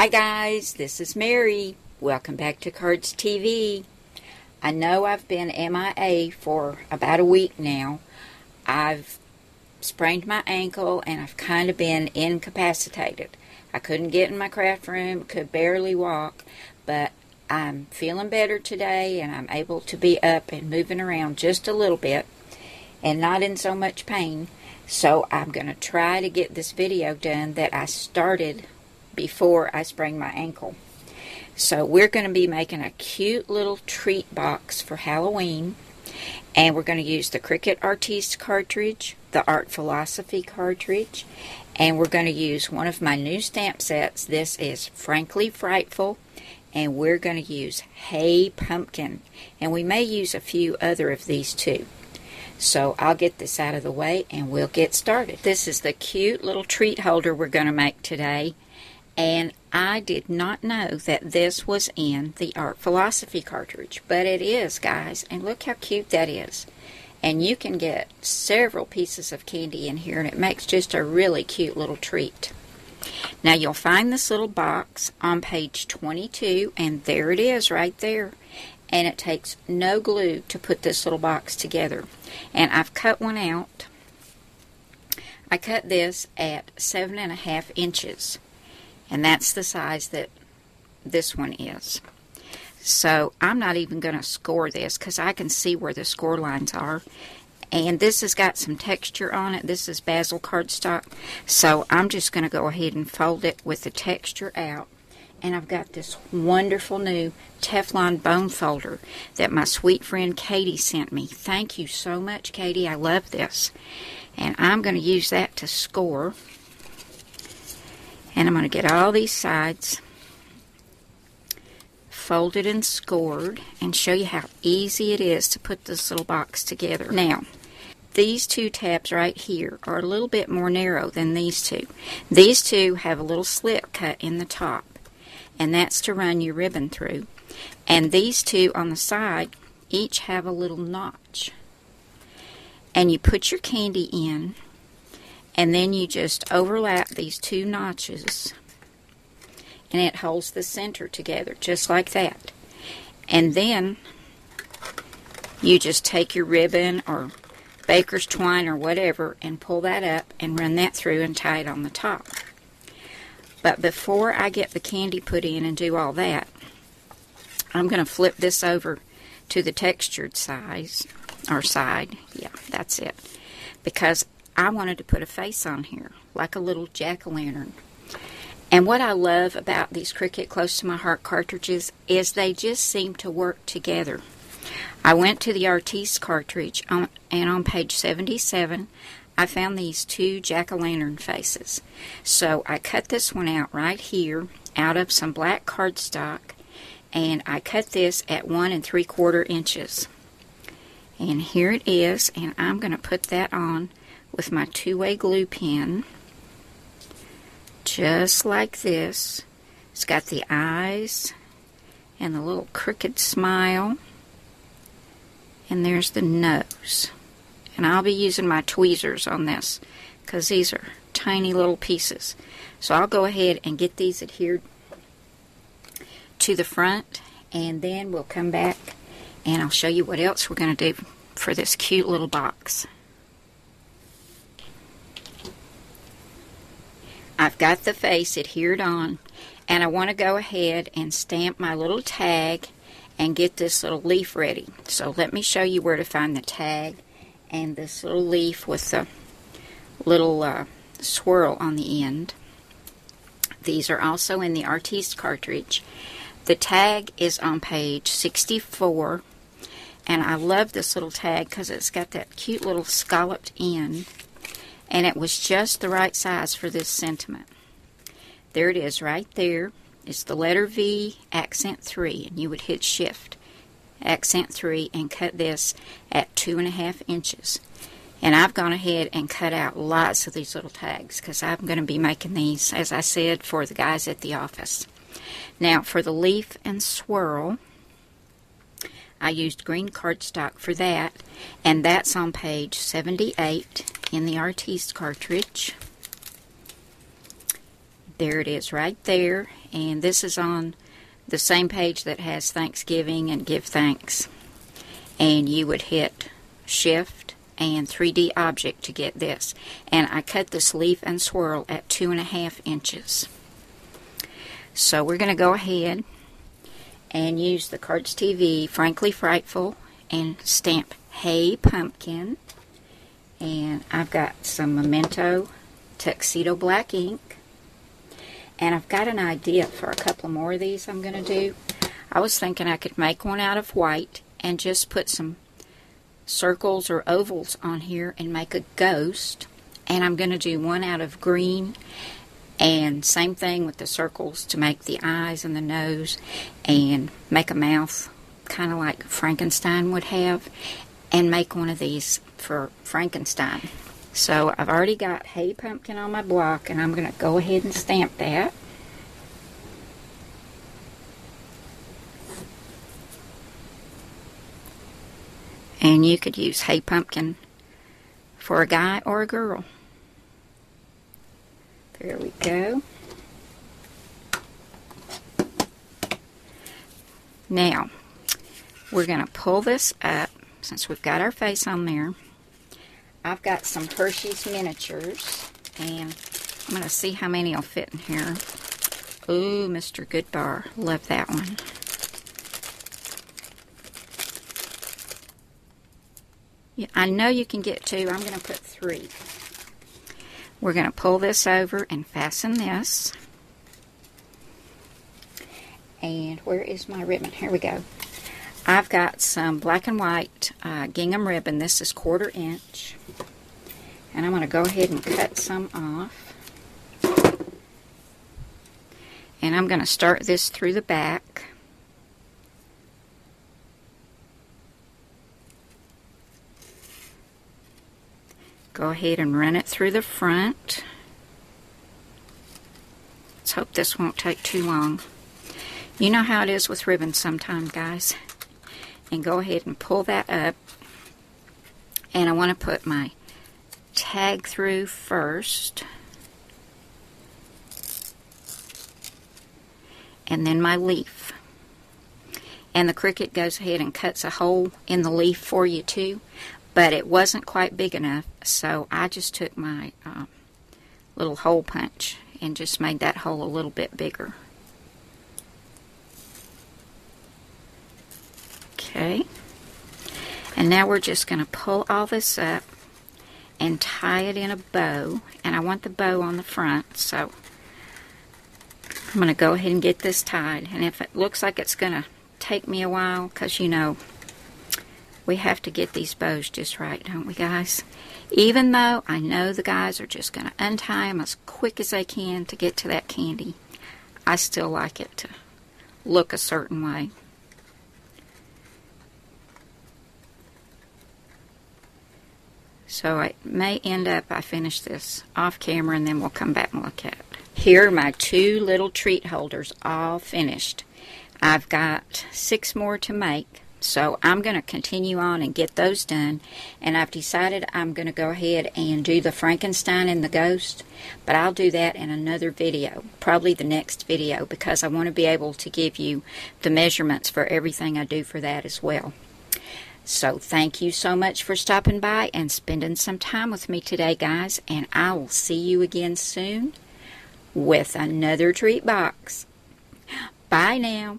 Hi guys, this is Mary. Welcome back to Cardz TV. I know I've been MIA for about a week now. I've sprained my ankle and I've kind of been incapacitated. I couldn't get in my craft room, could barely walk, but I'm feeling better today and I'm able to be up and moving around just a little bit and not in so much pain. So I'm going to try to get this video done that I started before I sprained my ankle. So we're going to be making a cute little treat box for Halloween, and we're going to use the Cricut Artiste cartridge, the Art Philosophy cartridge, and we're going to use one of my new stamp sets. This is Frankly Frightful, and we're going to use Hey Pumpkin, and we may use a few other of these too. So I'll get this out of the way and we'll get started. This is the cute little treat holder we're going to make today. And I did not know that this was in the Art Philosophy cartridge, but it is, guys, and look how cute that is. And you can get several pieces of candy in here, and it makes just a really cute little treat. Now you'll find this little box on page 22, and there it is right there. And it takes no glue to put this little box together. And I've cut one out. I cut this at 7.5 inches. And that's the size that this one is. So I'm not even going to score this because I can see where the score lines are. And this has got some texture on it. This is basil cardstock. So I'm just going to go ahead and fold it with the texture out. And I've got this wonderful new Teflon bone folder that my sweet friend Katie sent me. Thank you so much, Katie. I love this. And I'm going to use that to score. And I'm going to get all these sides folded and scored and show you how easy it is to put this little box together. Now, these two tabs right here are a little bit more narrow than these two. These two have a little slit cut in the top, and that's to run your ribbon through. And these two on the side each have a little notch. And you put your candy in, and then you just overlap these two notches, and it holds the center together just like that. And then you just take your ribbon or baker's twine or whatever and pull that up and run that through and tie it on the top. But before I get the candy put in and do all that, I'm going to flip this over to the textured size, or side. Yeah, that's it. Because I wanted to put a face on here, like a little jack-o'-lantern. And what I love about these Cricut Close to My Heart cartridges is they just seem to work together. I went to the Artiste cartridge, and on page 77, I found these two jack-o'-lantern faces. So I cut this one out right here, out of some black cardstock, and I cut this at 1 3/4 inches. And here it is, and I'm going to put that on with my two-way glue pen, just like this. It's got the eyes and the little crooked smile, and there's the nose. And I'll be using my tweezers on this because these are tiny little pieces. So I'll go ahead and get these adhered to the front, and then we'll come back and I'll show you what else we're going to do for this cute little box. I've got the face adhered on, and I want to go ahead and stamp my little tag and get this little leaf ready. So let me show you where to find the tag and this little leaf with the little swirl on the end. These are also in the Artiste cartridge. The tag is on page 64, and I love this little tag because it's got that cute little scalloped end. And it was just the right size for this sentiment. There it is right there. It's the letter V, accent 3, and you would hit shift, accent 3, and cut this at 2.5 inches. And I've gone ahead and cut out lots of these little tags because I'm going to be making these, as I said, for the guys at the office. Now for the leaf and swirl, I used green cardstock for that, and that's on page 78 in the Artiste cartridge. There it is right there, and this is on the same page that has Thanksgiving and Give Thanks. And you would hit Shift and 3D Object to get this. And I cut this leaf and swirl at 2.5 inches. So we're going to go ahead and use the Cardz TV Frankly Frightful and stamp Hey Pumpkin. And I've got some Memento Tuxedo Black ink. And I've got an idea for a couple more of these I'm going to do. I was thinking I could make one out of white and just put some circles or ovals on here and make a ghost. And I'm going to do one out of green, and same thing with the circles to make the eyes and the nose and make a mouth kind of like Frankenstein would have, and make one of these for Frankenstein. So I've already got Hey Pumpkin on my block, and I'm going to go ahead and stamp that. And you could use Hey Pumpkin for a guy or a girl. There we go. Now, we're going to pull this up, since we've got our face on there. I've got some Hershey's miniatures, and I'm going to see how many will fit in here. Ooh, Mr. Goodbar. Love that one. Yeah, I know you can get 2. I'm going to put 3. We're going to pull this over and fasten this. And where is my ribbon? Here we go. I've got some black and white gingham ribbon. This is 1/4 inch. And I'm going to go ahead and cut some off. And I'm going to start this through the back. Go ahead and run it through the front. Let's hope this won't take too long. You know how it is with ribbons sometimes, guys. And go ahead and pull that up. And I want to put my tag through first. And then my leaf. And the Cricut goes ahead and cuts a hole in the leaf for you too. But it wasn't quite big enough, so I just took my little hole punch and just made that hole a little bit bigger. Okay. And now we're just going to pull all this up and tie it in a bow. And I want the bow on the front, so I'm going to go ahead and get this tied. And if it looks like it's going to take me a while, because you know, we have to get these bows just right, don't we, guys? Even though I know the guys are just going to untie them as quick as they can to get to that candy, I still like it to look a certain way. So it may end up I finish this off camera, and then we'll come back and look at it. Here are my 2 little treat holders all finished. I've got 6 more to make. So I'm going to continue on and get those done. And I've decided I'm going to go ahead and do the Frankenstein and the ghost. But I'll do that in another video. Probably the next video. Because I want to be able to give you the measurements for everything I do for that as well. So thank you so much for stopping by and spending some time with me today, guys. And I will see you again soon with another treat box. Bye now.